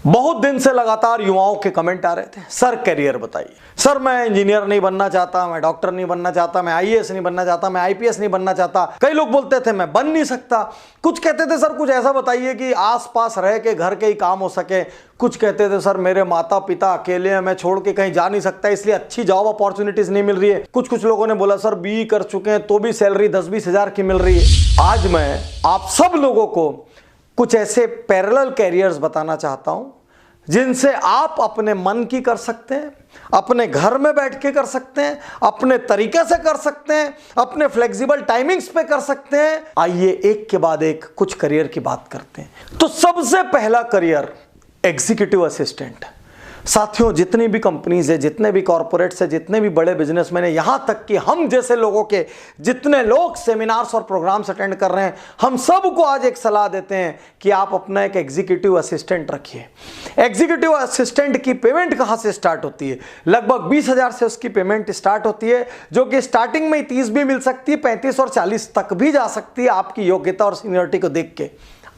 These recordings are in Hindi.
बहुत दिन से लगातार युवाओं के कमेंट आ रहे थे, सर करियर बताइए। सर मैं इंजीनियर नहीं बनना चाहता, मैं डॉक्टर नहीं बनना चाहता, मैं आईएएस नहीं बनना चाहता, मैं आईपीएस नहीं बनना चाहता। कई लोग बोलते थे मैं बन नहीं सकता। कुछ कहते थे सर कुछ ऐसा बताइए कि आसपास रह के घर के ही काम हो सके। कुछ कहते थे सर मेरे माता पिता अकेले हैं, मैं छोड़ के कहीं जा नहीं सकता, इसलिए अच्छी जॉब अपॉर्चुनिटीज नहीं मिल रही है। कुछ लोगों ने बोला सर बीई कर चुके हैं तो भी सैलरी 10-20 हजार की मिल रही है। आज मैं आप सब लोगों को कुछ ऐसे पैरेलल कैरियर्स बताना चाहता हूं जिनसे आप अपने मन की कर सकते हैं, अपने घर में बैठ के कर सकते हैं, अपने तरीके से कर सकते हैं, अपने फ्लेक्सिबल टाइमिंग्स पे कर सकते हैं। आइए एक के बाद एक कुछ करियर की बात करते हैं। तो सबसे पहला करियर एग्जीक्यूटिव असिस्टेंट। साथियों जितनी भी कंपनीज है, जितने भी कॉर्पोरेट्स है, जितने भी बड़े बिजनेसमैन है, यहां तक कि हम जैसे लोगों के जितने लोग सेमिनार्स और प्रोग्राम्स अटेंड कर रहे हैं, हम सबको आज एक सलाह देते हैं कि आप अपना एक एग्जीक्यूटिव असिस्टेंट रखिए। एग्जीक्यूटिव असिस्टेंट की पेमेंट कहां से स्टार्ट होती है? लगभग 20,000 से उसकी पेमेंट स्टार्ट होती है, जो कि स्टार्टिंग में 30 भी मिल सकती है, 35 और 40 तक भी जा सकती है, आपकी योग्यता और सीनियरिटी को देख के।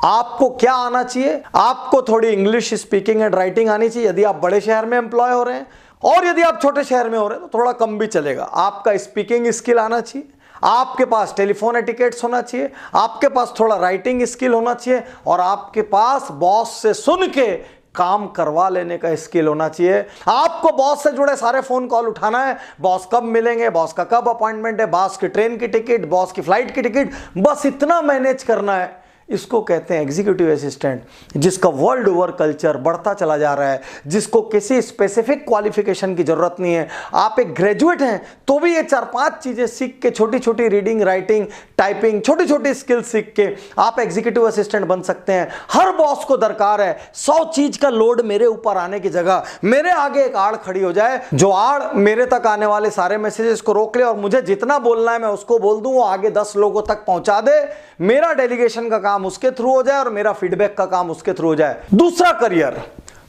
आपको क्या आना चाहिए? आपको थोड़ी इंग्लिश स्पीकिंग एंड राइटिंग आनी चाहिए यदि आप बड़े शहर में एम्प्लॉय हो रहे हैं, और यदि आप छोटे शहर में हो रहे हैं तो थोड़ा कम भी चलेगा। आपका स्पीकिंग स्किल आना चाहिए, आपके पास टेलीफोन एटिकेट्स होना चाहिए, आपके पास थोड़ा राइटिंग स्किल होना चाहिए, और आपके पास बॉस से सुन के काम करवा लेने का स्किल होना चाहिए। आपको बॉस से जुड़े सारे फोन कॉल उठाना है, बॉस कब मिलेंगे, बॉस का कब अपॉइंटमेंट है, बॉस की ट्रेन की टिकट, बॉस की फ्लाइट की टिकट, बस इतना मैनेज करना है। इसको कहते हैं एग्जीक्यूटिव असिस्टेंट, जिसका वर्ल्ड ओवर कल्चर बढ़ता चला जा रहा है, जिसको किसी स्पेसिफिक क्वालिफिकेशन की जरूरत नहीं है। आप एक ग्रेजुएट हैं तो भी ये 4-5 चीजें सीख के, छोटी छोटी रीडिंग, राइटिंग, टाइपिंग, छोटी छोटी स्किल सीख के आप एग्जीक्यूटिव असिस्टेंट बन सकते हैं। हर बॉस को दरकार है 100 चीज का लोड मेरे ऊपर आने की जगह मेरे आगे एक आड़ खड़ी हो जाए, जो आड़ मेरे तक आने वाले सारे मैसेजेस को रोक ले और मुझे जितना बोलना है मैं उसको बोल दूं, वो आगे 10 लोगों तक पहुंचा दे। मेरा डेलीगेशन का काम उसके थ्रू हो जाए और मेरा फीडबैक का काम उसके थ्रू हो जाए। दूसरा करियर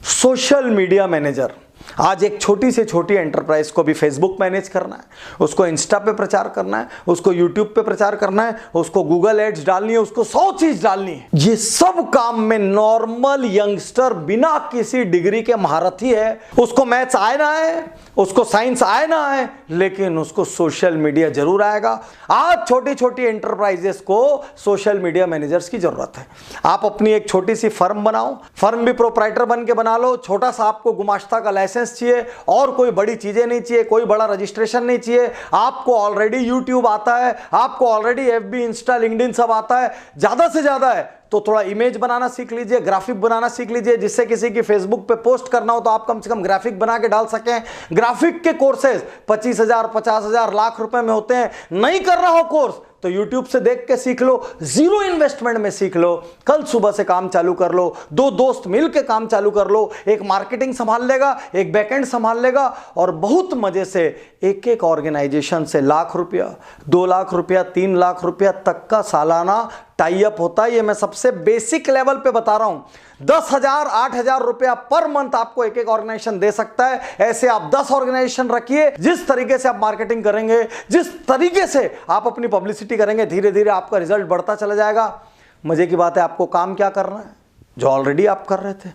सोशल मीडिया मैनेजर। आज एक छोटी से छोटी एंटरप्राइज को भी फेसबुक मैनेज करना है, उसको इंस्टा पे प्रचार करना है, उसको यूट्यूब पे प्रचार करना है, उसको गूगल एड्स डालनी है, उसको 100 चीज डालनी है। ये सब काम में नॉर्मल यंगस्टर बिना किसी डिग्री के महारथी है। उसको मैथ्स आए ना आए, उसको साइंस आए ना आए, लेकिन उसको सोशल मीडिया जरूर आएगा। आज छोटी छोटी एंटरप्राइजेस को सोशल मीडिया मैनेजर्स की जरूरत है। आप अपनी एक छोटी सी फर्म बनाओ, फर्म भी प्रोप्राइटर बन के बना लो। छोटा सा आपको गुमाश्ता का लाइसेंस चाहिए और कोई बड़ी चीजें नहीं चाहिए, कोई बड़ा रजिस्ट्रेशन नहीं चाहिए। आपको ऑलरेडी यूट्यूब आता है, आपको ऑलरेडी एफबी, इंस्टा, लिंक्डइन सब आता है। ज्यादा से ज्यादा है तो थोड़ा इमेज बनाना सीख लीजिए, ग्राफिक बनाना सीख लीजिए, जिससे किसी की फेसबुक पे पोस्ट करना हो तो आप कम से कम ग्राफिक बना के डाल सकें। ग्राफिक के कोर्सेज 25,000, 50,000, लाख रुपए में होते हैं। नहीं कर रहा हो कोर्स तो YouTube से देख के सीख लो, 0 इन्वेस्टमेंट में सीख लो। कल सुबह से काम चालू कर लो, 2 दोस्त मिल के काम चालू कर लो। एक मार्केटिंग संभाल लेगा, एक बैकएंड संभाल लेगा, और बहुत मजे से एक एक ऑर्गेनाइजेशन से लाख रुपया, 2 लाख रुपया, 3 लाख रुपया तक का सालाना टाई अप होता है। ये मैं सबसे बेसिक लेवल पे बता रहा हूं। 10,000, 8,000 रुपया पर मंथ आपको एक एक ऑर्गेनाइजेशन दे सकता है। ऐसे आप 10 ऑर्गेनाइजेशन रखिए। जिस तरीके से आप मार्केटिंग करेंगे, जिस तरीके से आप अपनी पब्लिसिटी करेंगे, धीरे धीरे आपका रिजल्ट बढ़ता चला जाएगा। मजे की बात है, आपको काम क्या करना है जो ऑलरेडी आप कर रहे थे।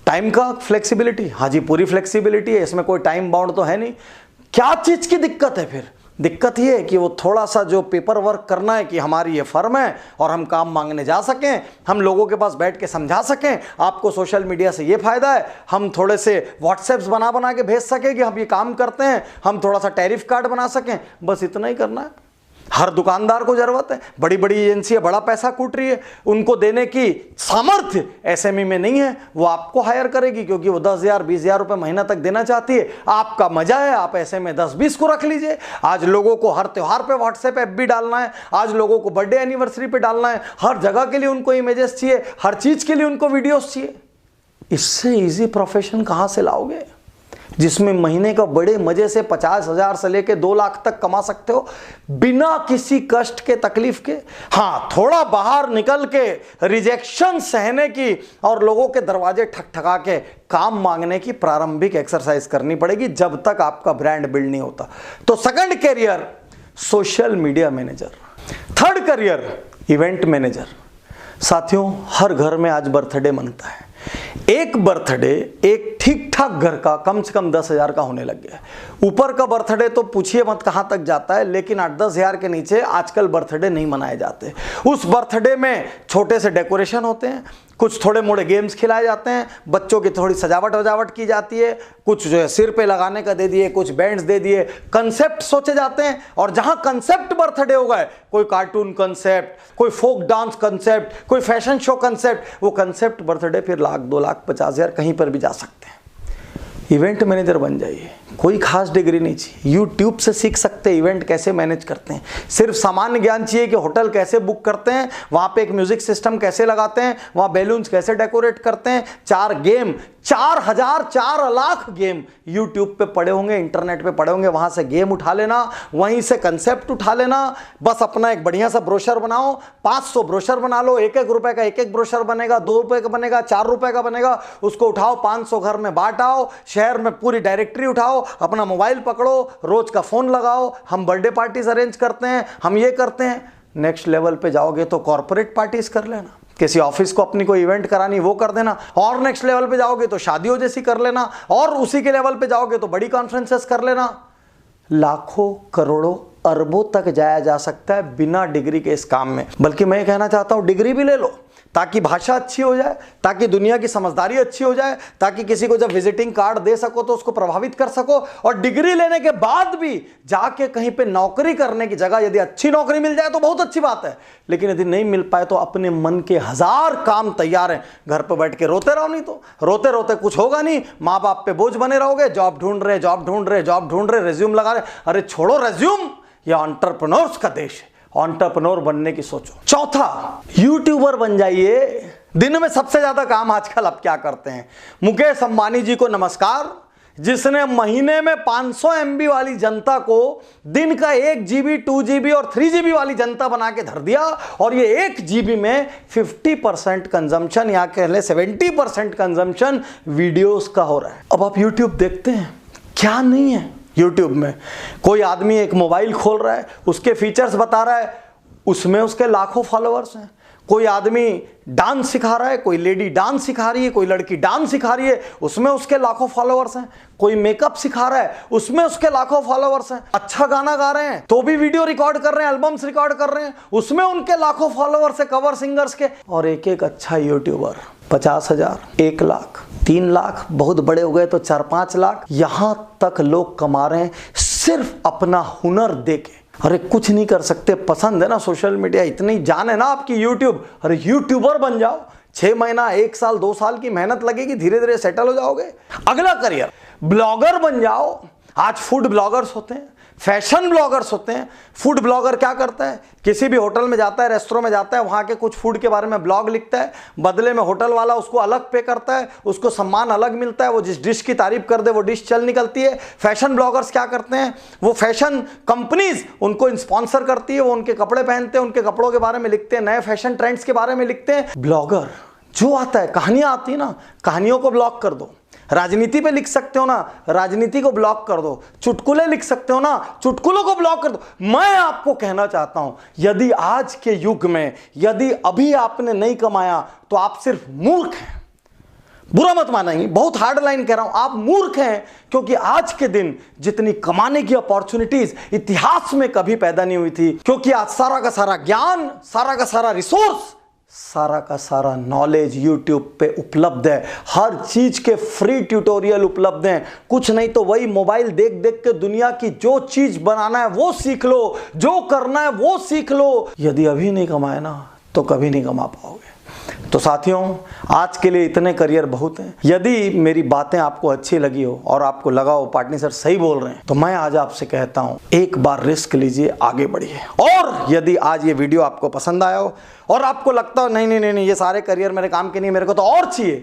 टाइम का फ्लेक्सिबिलिटी, हाँ जी पूरी फ्लेक्सिबिलिटी है, इसमें कोई टाइम बाउंड तो है नहीं। क्या चीज की दिक्कत है फिर? दिक्कत ये है कि वो थोड़ा सा जो पेपर वर्क करना है कि हमारी ये फर्म है और हम काम मांगने जा सकें, हम लोगों के पास बैठ के समझा सकें आपको सोशल मीडिया से ये फायदा है, हम थोड़े से व्हाट्सएप्स बना के भेज सकें कि हम ये काम करते हैं, हम थोड़ा सा टैरिफ कार्ड बना सकें, बस इतना ही करना है। हर दुकानदार को जरूरत है, बड़ी बड़ी एजेंसी बड़ा पैसा कूट रही है, उनको देने की सामर्थ्य एसएमई में नहीं है। वो आपको हायर करेगी क्योंकि वो 10,000, 20,000 रुपए महीना तक देना चाहती है। आपका मजा है, आप ऐसे में 10-20 को रख लीजिए। आज लोगों को हर त्योहार पे व्हाट्सएप ऐप भी डालना है, आज लोगों को बर्थडे एनिवर्सरी पे डालना है, हर जगह के लिए उनको इमेजेस चाहिए, हर चीज के लिए उनको वीडियोस चाहिए। इससे इजी प्रोफेशन कहां से लाओगे जिसमें महीने का बड़े मजे से 50,000 से लेके 2 लाख तक कमा सकते हो बिना किसी कष्ट के, तकलीफ के। हाँ, थोड़ा बाहर निकल के रिजेक्शन सहने की और लोगों के दरवाजे ठकठका के काम मांगने की प्रारंभिक एक्सरसाइज करनी पड़ेगी जब तक आपका ब्रांड बिल्ड नहीं होता। तो second career social media manager. Third career event manager. साथियों, हर घर में आज बर्थडे मनता है। एक बर्थडे एक ठीक ठाक घर का कम से कम 10,000 का होने लग गया है। ऊपर का बर्थडे तो पूछिए मत कहां तक जाता है, लेकिन 8-10 हज़ार के नीचे आजकल बर्थडे नहीं मनाए जाते। उस बर्थडे में छोटे से डेकोरेशन होते हैं, कुछ थोड़े मोड़े गेम्स खिलाए जाते हैं, बच्चों की थोड़ी सजावट वजावट की जाती है, कुछ जो है सिर पे लगाने का दे दिए, कुछ बैंड्स दे दिए, कंसेप्ट सोचे जाते हैं। और जहां कंसेप्ट बर्थडे हो गए, कोई कार्टून कंसेप्ट, कोई फोक डांस कंसेप्ट, कोई फैशन शो कंसेप्ट, वो कंसेप्ट बर्थडे फिर 1 लाख 2 लाख 50 हज़ार कहीं पर भी जा सकते हैं। इवेंट मैनेजर बन जाइए, कोई खास डिग्री नहीं चाहिए, यूट्यूब से सीख सकते हैं इवेंट कैसे मैनेज करते हैं। सिर्फ सामान्य ज्ञान चाहिए कि होटल कैसे बुक करते हैं, वहाँ पे एक म्यूजिक सिस्टम कैसे लगाते हैं, वहाँ बैलून्स कैसे डेकोरेट करते हैं। 4 गेम 4,000 4 लाख गेम यूट्यूब पे पड़े होंगे, इंटरनेट पे पड़े होंगे, वहाँ से गेम उठा लेना, वहीं से कंसेप्ट उठा लेना। बस अपना एक बढ़िया सा ब्रोशर बनाओ, 500 ब्रोशर बना लो, 1-1 रुपए का एक ब्रोशर बनेगा, 2 रुपए का बनेगा, 4 रुपए का बनेगा, उसको उठाओ, 500 घर में बांट आओ, शहर में पूरी डायरेक्टरी उठाओ, अपना मोबाइल पकड़ो, रोज का फोन लगाओ, हम बर्थडे पार्टीज अरेंज करते हैं, हम ये करते हैं। नेक्स्ट लेवल पे जाओगे तो कॉर्पोरेट पार्टीज कर लेना, किसी ऑफिस को अपनी कोई इवेंट करानी वो कर देना, और नेक्स्ट लेवल पे जाओगे तो शादियों जैसी कर लेना, और उसी के लेवल पे जाओगे तो बड़ी कॉन्फ्रेंसेस कर लेना। लाखों करोड़ों अरबों तक जाया जा सकता है बिना डिग्री के इस काम में। बल्कि मैं कहना चाहता हूं डिग्री भी ले लो, ताकि भाषा अच्छी हो जाए, ताकि दुनिया की समझदारी अच्छी हो जाए, ताकि किसी को जब विजिटिंग कार्ड दे सको तो उसको प्रभावित कर सको। और डिग्री लेने के बाद भी जाके कहीं पे नौकरी करने की जगह यदि अच्छी नौकरी मिल जाए तो बहुत अच्छी बात है, लेकिन यदि नहीं मिल पाए तो अपने मन के 1000 काम तैयार हैं। घर पे बैठ के रोते रहो, नहीं तो रोते रोते कुछ होगा नहीं, माँ बाप पे बोझ बने रहोगे, जॉब ढूंढ रहे जॉब ढूंढ रहे जॉब ढूंढ रहे, रेज्यूम लगा रहे। अरे छोड़ो रेज्यूम, यह एंटरप्रेन्योर्स का देश है, एंटरप्रेन्योर बनने की सोचो। चौथा, यूट्यूबर बन जाइए। दिन में सबसे ज्यादा काम आजकल आप क्या करते हैं? मुकेश अंबानी जी को नमस्कार, जिसने महीने में 500 MB वाली जनता को दिन का 1 GB 2 GB और 3 GB वाली जनता बना के धर दिया, और ये 1 GB में 50% कंजम्पशन या कह ले 70% कंजम्पशन वीडियोस का हो रहा है। अब आप यूट्यूब देखते हैं, क्या नहीं है यूट्यूब में? कोई आदमी एक मोबाइल खोल रहा है, उसके फीचर्स बता रहा है, उसमें उसके लाखों फॉलोअर्स हैं। कोई आदमी डांस सिखा रहा है, कोई लेडी डांस सिखा रही है, कोई लड़की डांस सिखा रही है, उसमें उसके लाखों फॉलोअर्स हैं। कोई मेकअप सिखा रहा है, उसमें उसके लाखों फॉलोअर्स हैं। अच्छा गाना गा रहे हैं तो भी वीडियो रिकॉर्ड कर रहे हैं, एल्बम्स रिकॉर्ड कर रहे हैं, उसमें उनके लाखों फॉलोअर्स है, कवर सिंगर्स के। और एक अच्छा यूट्यूबर 50,000, 1 लाख, 3 लाख, बहुत बड़े हो गए तो 4-5 लाख, यहां तक लोग कमा रहे हैं सिर्फ अपना हुनर देके। अरे कुछ नहीं कर सकते, पसंद है ना सोशल मीडिया, इतनी जान है ना आपकी यूट्यूब, अरे यूट्यूबर बन जाओ। 6 महीना 1 साल 2 साल की मेहनत लगेगी, धीरे धीरे सेटल हो जाओगे। अगला करियर ब्लॉगर बन जाओ। आज फूड ब्लॉगर्स होते हैं, फैशन ब्लॉगर्स होते हैं। फूड ब्लॉगर क्या करता है? किसी भी होटल में जाता है, रेस्टोरेंट में जाता है, वहां के कुछ फूड के बारे में ब्लॉग लिखता है, बदले में होटल वाला उसको अलग पे करता है, उसको सम्मान अलग मिलता है, वो जिस डिश की तारीफ कर दे वो डिश चल निकलती है। फैशन ब्लॉगर्स क्या करते हैं? वो फैशन कंपनीज उनको स्पॉन्सर करती है, वो उनके कपड़े पहनते हैं, उनके कपड़ों के बारे में लिखते हैं, नए फैशन ट्रेंड्स के बारे में लिखते हैं। ब्लॉगर जो आता है, कहानियां आती है ना, कहानियों को ब्लॉक कर दो। राजनीति पे लिख सकते हो ना, राजनीति को ब्लॉक कर दो। चुटकुले लिख सकते हो ना, चुटकुलों को ब्लॉक कर दो। मैं आपको कहना चाहता हूं, यदि आज के युग में यदि अभी आपने नहीं कमाया तो आप सिर्फ मूर्ख हैं। बुरा मत मानेंगे, बहुत हार्ड लाइन कह रहा हूं, आप मूर्ख हैं, क्योंकि आज के दिन जितनी कमाने की अपॉर्चुनिटीज इतिहास में कभी पैदा नहीं हुई थी। क्योंकि आज सारा का सारा ज्ञान, सारा का सारा रिसोर्स, सारा का सारा नॉलेज यूट्यूब पे उपलब्ध है। हर चीज के फ्री ट्यूटोरियल उपलब्ध हैं। कुछ नहीं तो वही मोबाइल देख देख के दुनिया की जो चीज बनाना है वो सीख लो, जो करना है वो सीख लो। यदि अभी नहीं कमाए ना तो कभी नहीं कमा पाओगे। तो साथियों, आज के लिए इतने करियर बहुत हैं। यदि मेरी बातें आपको अच्छी लगी हो और आपको लगा हो पार्टनर सर सही बोल रहे हैं, तो मैं आज आपसे कहता हूं, एक बार रिस्क लीजिए, आगे बढ़िए। और यदि आज ये वीडियो आपको पसंद आया हो और आपको लगता हो नहीं नहीं नहीं ये सारे करियर मेरे काम के नहीं, मेरे को तो और चाहिए,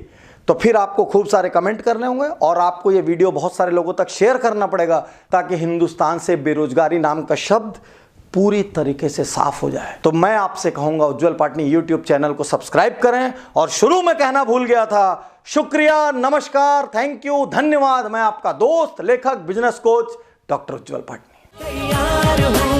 तो फिर आपको खूब सारे कमेंट करने होंगे और आपको ये वीडियो बहुत सारे लोगों तक शेयर करना पड़ेगा, ताकि हिंदुस्तान से बेरोजगारी नाम का शब्द पूरी तरीके से साफ हो जाए। तो मैं आपसे कहूंगा, उज्जवल पाटनी यूट्यूब चैनल को सब्सक्राइब करें। और शुरू में कहना भूल गया था, शुक्रिया, नमस्कार, थैंक यू, धन्यवाद। मैं आपका दोस्त, लेखक, बिजनेस कोच डॉक्टर उज्जवल पाटनी।